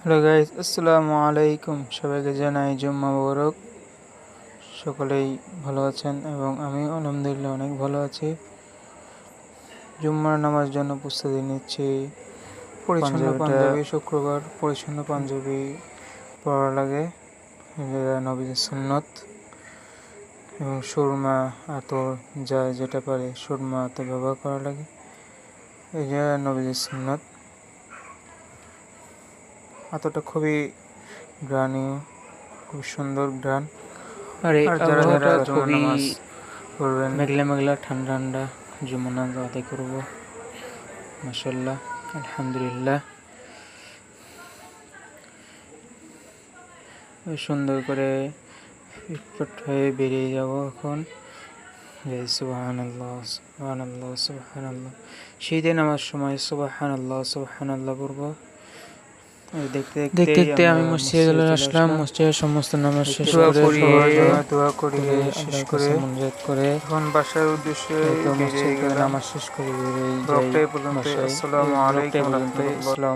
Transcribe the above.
Hello guys, আসসালামু আলাইকুম। সবাইকে জানাই জুম্মা মোবারক। সকলেই ভালো আছেন এবং আমি আলহামদুলিল্লাহ অনেক ভালো আছি। জুম্মার নামাজ জন্য প্রস্তুতি নিচ্ছি। পরিচ্ছন্ন পাঞ্জাবি, শুক্রবার পরিচ্ছন্ন পাঞ্জাবি পরা লাগে, নবীদের সুন্নত। এবং সুরমা আতর যেটা পারে সুরমা আতর ব্যবহার করা লাগে, এই যে নবীদের সুন্নত। আতরটা খুবই গ্রানীয়, খুব সুন্দর গ্রান। আর যারা যারা জুমার নামাজ পড়বেন, মেঘলা মেঘলা ঠান্ডা ঠান্ডা জুমার নামাজ আদায় করবো। মাশাআল্লাহ, আলহামদুলিল্লাহ। সুন্দর করে ফিটফাট হয়ে বেরিয়ে যাব এখন। সুবহানাল্লাহ সুবহানাল্লাহ সুবহানাল্লাহ। শীতে নামার সময় সুবহানাল্লাহ সুবহানাল্লাহ পড়বো। দেখতে দেখতে আমি মসজিদে আসলাম। মসজিদের সমস্ত নামাজ শেষ করে শেষ করে মুনাজাত করে এখন বাসার উদ্দেশ্যে মসজিদে নামাজ শেষ করে বেরিয়ে যাই। আসসালামু আলাইকুম।